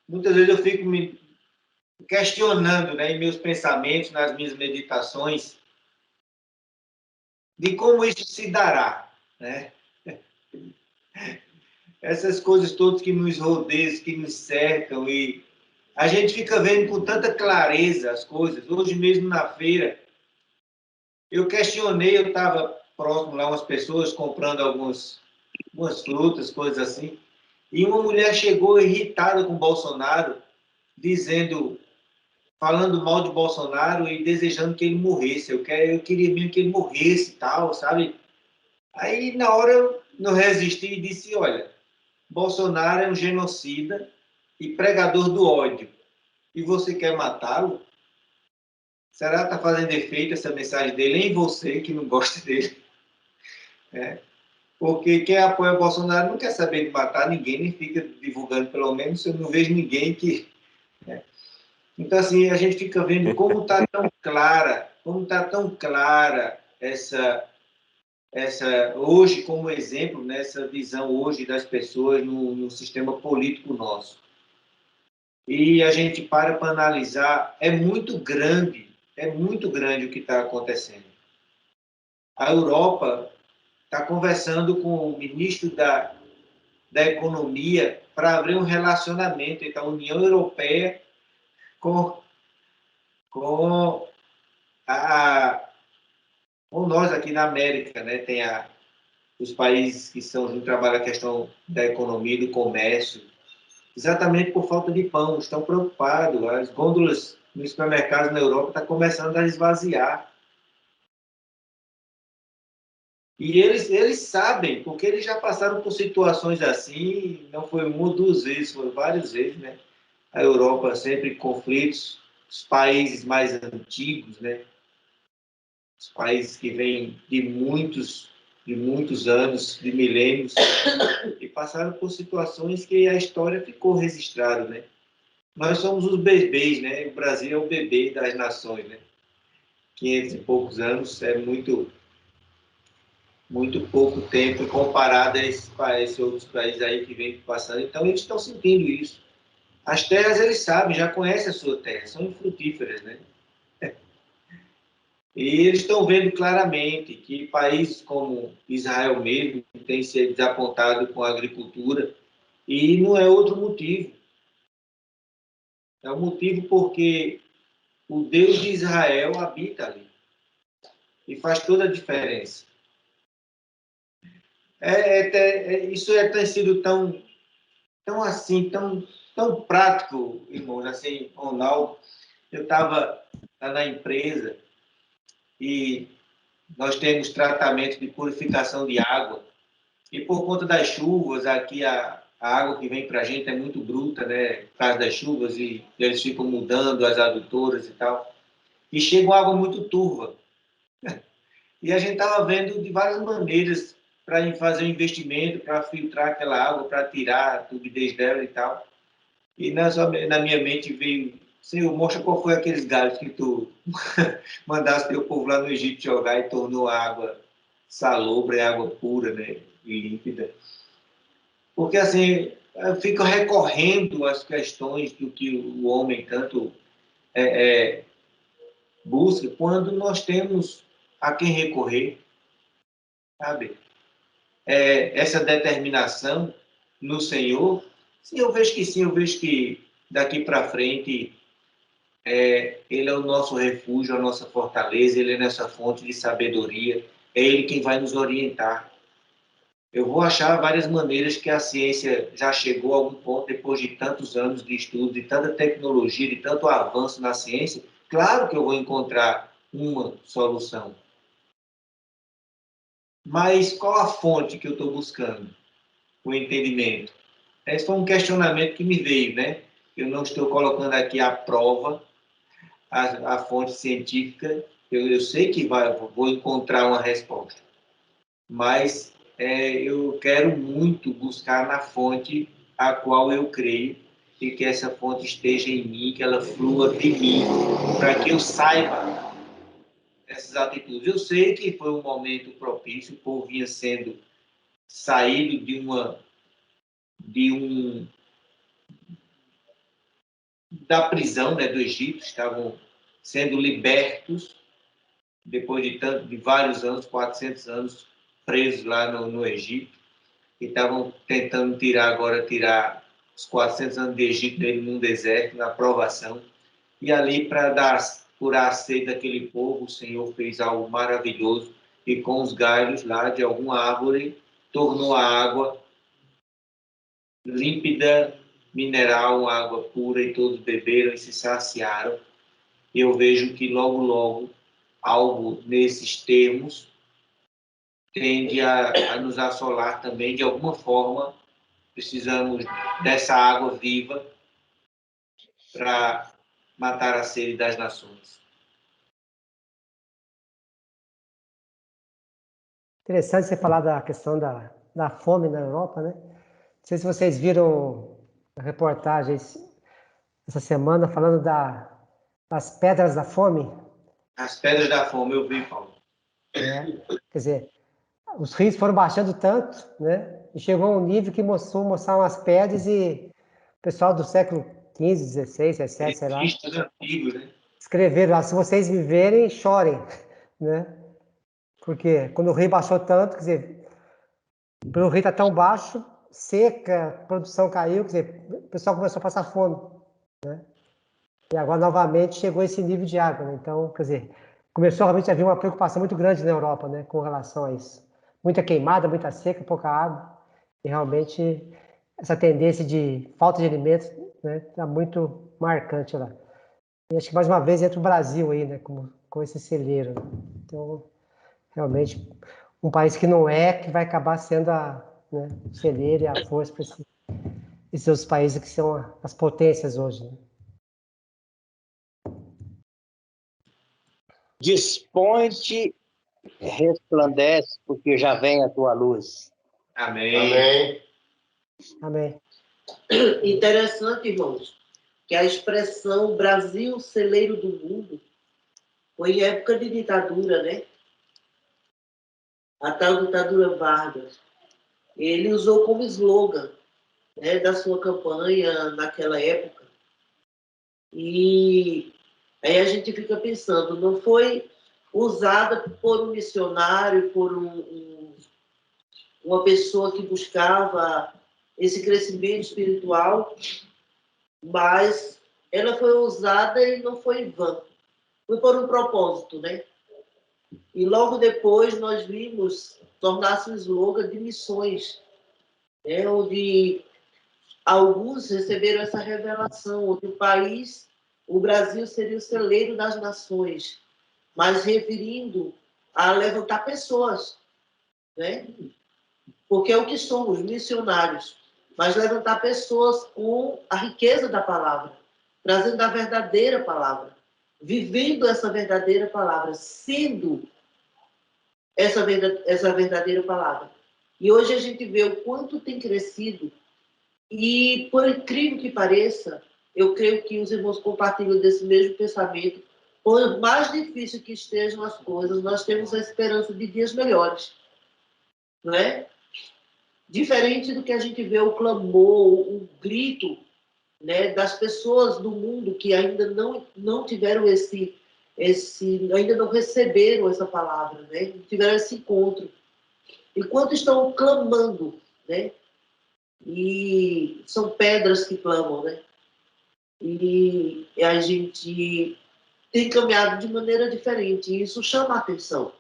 muitas vezes eu fico me questionando, né, em meus pensamentos, nas minhas meditações, de como isso se dará, né? Essas coisas todas que nos rodeiam, que nos cercam, e a gente fica vendo com tanta clareza as coisas. Hoje mesmo na feira, eu questionei, eu estava próximo lá, umas pessoas comprando algumas frutas, coisas assim, e uma mulher chegou irritada com o Bolsonaro, dizendo, falando mal de Bolsonaro e desejando que ele morresse. Eu queria mesmo que ele morresse e tal, sabe? Aí, na hora, eu não resisti e disse, olha, Bolsonaro é um genocida e pregador do ódio. E você quer matá-lo? Será que está fazendo efeito essa mensagem dele em você, que não gosta dele? É. Porque quem apoia o Bolsonaro não quer saber de matar ninguém, nem fica divulgando, pelo menos eu não vejo ninguém que... Né? Então, assim, a gente fica vendo como está tão clara, essa hoje, como exemplo, né, essa visão hoje das pessoas no sistema político nosso. E a gente para analisar, é muito grande o que está acontecendo. A Europa está conversando com o ministro da Economia para abrir um relacionamento entre a União Europeia com, com, a, com nós aqui na América, né? Tem os países que trabalham a questão da economia e do comércio, exatamente por falta de pão, estão preocupados. As gôndolas nos supermercados na Europa estão começando a esvaziar. E eles sabem, porque eles já passaram por situações assim, não foi uma ou duas vezes, foram várias vezes, né? A Europa sempre em conflitos, os países mais antigos, né? Os países que vêm de muitos anos, de milênios, e passaram por situações que a história ficou registrada, né? Nós somos os bebês, né? O Brasil é o bebê das nações, né? 500 e poucos anos é muito pouco tempo comparado a esses outros países aí que vem passando. Então, eles estão sentindo isso. As terras, eles sabem, já conhecem a sua terra, são infrutíferas, né? E eles estão vendo claramente que países como Israel mesmo têm se desapontado com a agricultura, e não é outro motivo. É o motivo porque o Deus de Israel habita ali e faz toda a diferença. Isso tem sido tão assim, tão prático, irmãos, assim, Ronaldo. Eu estava na empresa e nós temos tratamento de purificação de água, e por conta das chuvas, aqui a água que vem para a gente é muito bruta, né, por causa das chuvas, e eles ficam mudando as adutoras e tal, e chega uma água muito turva. E a gente estava vendo de várias maneiras para fazer um investimento, para filtrar aquela água, para tirar a turbidez dela e tal. E na minha mente veio, Senhor, mostra qual foi aqueles galhos que tu mandasse teu povo lá no Egito jogar e tornou a água salobra, água pura, né, e límpida. Porque, assim, eu fico recorrendo às questões do que o homem tanto busca, quando nós temos a quem recorrer, sabe? Essa determinação no Senhor, sim, eu vejo que sim, eu vejo que daqui para frente Ele é o nosso refúgio, a nossa fortaleza, Ele é nossa fonte de sabedoria, é Ele quem vai nos orientar. Eu vou achar várias maneiras que a ciência já chegou a algum ponto, depois de tantos anos de estudo, de tanta tecnologia, de tanto avanço na ciência, claro que eu vou encontrar uma solução. Mas qual a fonte que eu estou buscando? O entendimento. Esse foi um questionamento que me veio, né? Eu não estou colocando aqui à prova a fonte científica, eu sei que vou encontrar uma resposta, mas eu quero muito buscar na fonte a qual eu creio, e que essa fonte esteja em mim, que ela flua de mim, para que eu saiba essas atitudes. Eu sei que foi um momento propício, o povo vinha sendo saído de um da prisão, né, do Egito, estavam sendo libertos depois de vários anos, 400 anos presos lá no Egito, e estavam tentando tirar os 400 anos de Egito dele num deserto, na provação. E ali, para curar a sede daquele povo, o Senhor fez algo maravilhoso, e com os galhos lá de alguma árvore, tornou a água límpida, mineral, uma água pura, e todos beberam e se saciaram. Eu vejo que logo, logo, algo nesses termos tende a nos assolar também. De alguma forma, precisamos dessa água viva para matar a sede das nações. Interessante você falar da questão da fome na Europa, né? Não sei se vocês viram a reportagem essa semana falando das pedras da fome. As pedras da fome, eu vi, Paulo. Quer dizer, os rios foram baixando tanto, né? E chegou a um nível que mostraram umas pedras e o pessoal do século XV, XVI, XVII, sei lá, Antigos, né? escreveram lá, se vocês viverem, chorem, né? Porque quando o rio baixou tanto, quer dizer, o rio está tão baixo, seca, a produção caiu, quer dizer, o pessoal começou a passar fome, né? E agora, novamente, chegou esse nível de água, né? Então, quer dizer, começou realmente a haver uma preocupação muito grande na Europa, né, com relação a isso. Muita queimada, muita seca, pouca água. E realmente, essa tendência de falta de alimentos, né, está muito marcante lá. E acho que, mais uma vez, entra o Brasil aí, né, com esse celeiro. Então, realmente, um país que não é, que vai acabar sendo né, o celeiro e a força para esses outros países que são as potências hoje, né? Dispõe-te, resplandece, porque já vem a tua luz. Amém. Amém. Amém. Interessante, irmãos, que a expressão Brasil, celeiro do mundo, foi em época de ditadura, né? A tal ditadura Vargas. Ele usou como slogan, né, da sua campanha naquela época. E aí a gente fica pensando, não foi usada por um missionário, por uma pessoa que buscava esse crescimento espiritual, mas ela foi usada e não foi em vão. Foi por um propósito, né? E logo depois nós vimos tornar-se um slogan de missões, né? Onde alguns receberam essa revelação, onde o Brasil seria o celeiro das nações, mas referindo a levantar pessoas, né? Porque é o que somos, missionários, mas levantar pessoas com a riqueza da palavra, trazendo a verdadeira palavra, vivendo essa verdadeira palavra, sendo essa verdadeira palavra. E hoje a gente vê o quanto tem crescido e, por incrível que pareça, eu creio que os irmãos compartilham desse mesmo pensamento. Por mais difícil que estejam as coisas, nós temos a esperança de dias melhores, não é? Diferente do que a gente vê o clamor, o grito, né, das pessoas do mundo que ainda não tiveram ainda não receberam essa palavra, né? Não tiveram esse encontro. Enquanto estão clamando, né? E são pedras que clamam, né? E a gente tem caminhado de maneira diferente, e isso chama a atenção.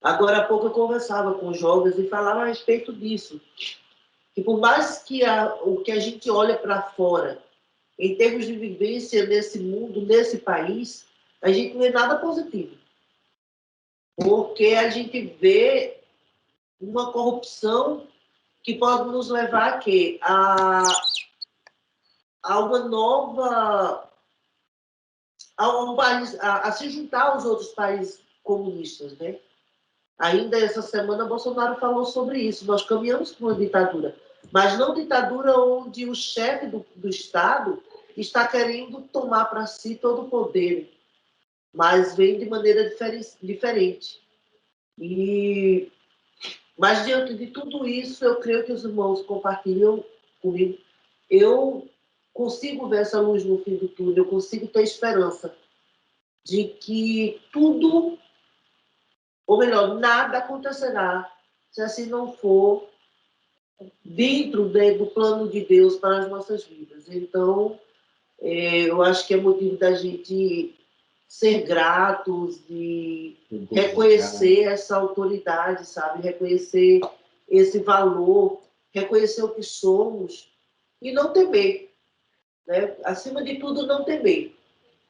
Agora há pouco eu conversava com jovens e falava a respeito disso. Que por mais que o que a gente olha para fora, em termos de vivência nesse mundo, nesse país, a gente não vê nada positivo. Porque a gente vê uma corrupção que pode nos levar a quê? A uma nova... a se juntar aos outros países comunistas, né? Ainda essa semana, Bolsonaro falou sobre isso. Nós caminhamos para uma ditadura, mas não ditadura onde o chefe do Estado está querendo tomar para si todo o poder, mas vem de maneira diferente. Mas, diante de tudo isso, eu creio que os irmãos compartilham comigo. Eu consigo ver essa luz no fim do túnel, eu consigo ter esperança de que tudo, ou melhor, nada acontecerá se assim não for dentro do plano de Deus para as nossas vidas. Então, eu acho que é motivo da gente ser gratos e reconhecer essa autoridade, sabe? Reconhecer esse valor, reconhecer o que somos e não temer, né? Acima de tudo, não temer.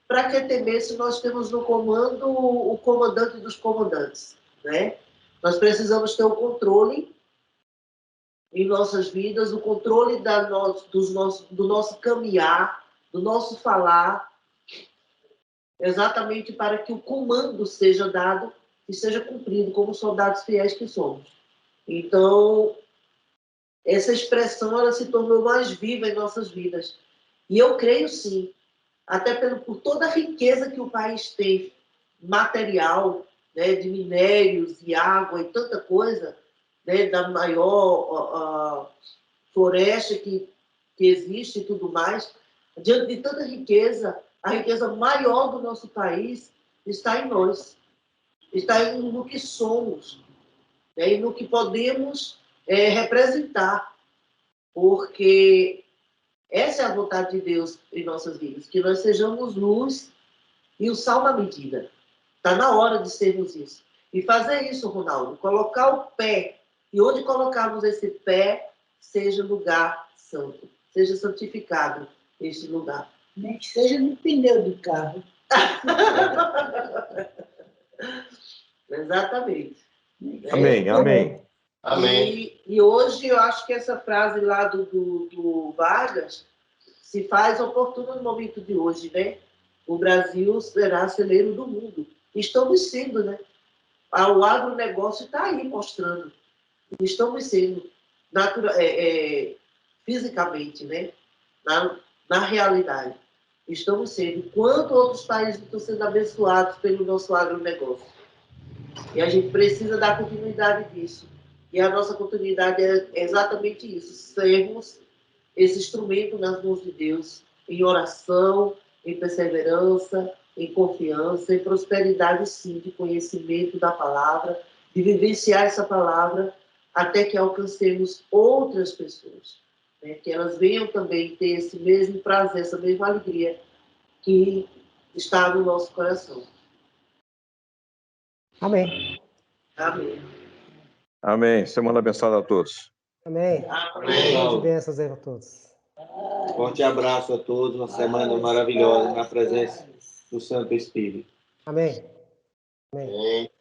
Para que temer se nós temos no comando o comandante dos comandantes, né? Nós precisamos ter o controle em nossas vidas, o controle do nosso caminhar, do nosso falar, exatamente para que o comando seja dado e seja cumprido como soldados fiéis que somos. Então, essa expressão ela se tornou mais viva em nossas vidas. E eu creio sim, até por toda a riqueza que o país tem, material, né, de minérios e água e tanta coisa, né, da maior floresta que existe e tudo mais, diante de tanta riqueza, a riqueza maior do nosso país está em nós, está no que somos, né, e no que podemos representar, porque essa é a vontade de Deus em nossas vidas, que nós sejamos luz e o sal na medida. Está na hora de sermos isso. E fazer isso, Ronaldo, colocar o pé, e onde colocarmos esse pé, seja lugar santo, seja santificado este lugar. Nem que seja no pneu do carro. Exatamente. Amém, amém. Amém. E hoje eu acho que essa frase lá do Vargas se faz oportuna no momento de hoje, né? O Brasil será celeiro do mundo. Estamos sendo, né? O agronegócio está aí mostrando. Estamos sendo fisicamente, né? Na realidade. Estamos sendo. Quanto outros países estão sendo abençoados pelo nosso agronegócio. E a gente precisa dar continuidade disso. E a nossa continuidade é exatamente isso. Sermos esse instrumento nas mãos de Deus, em oração, em perseverança, em confiança, em prosperidade, sim, de conhecimento da palavra, de vivenciar essa palavra até que alcancemos outras pessoas, né? Que elas venham também ter esse mesmo prazer, essa mesma alegria que está no nosso coração. Amém. Amém. Amém. Semana abençoada a todos. Amém. Amém. Bênçãos aí a todos. Forte abraço a todos, uma semana maravilhosa na presença do Santo Espírito. Amém. Amém. Amém.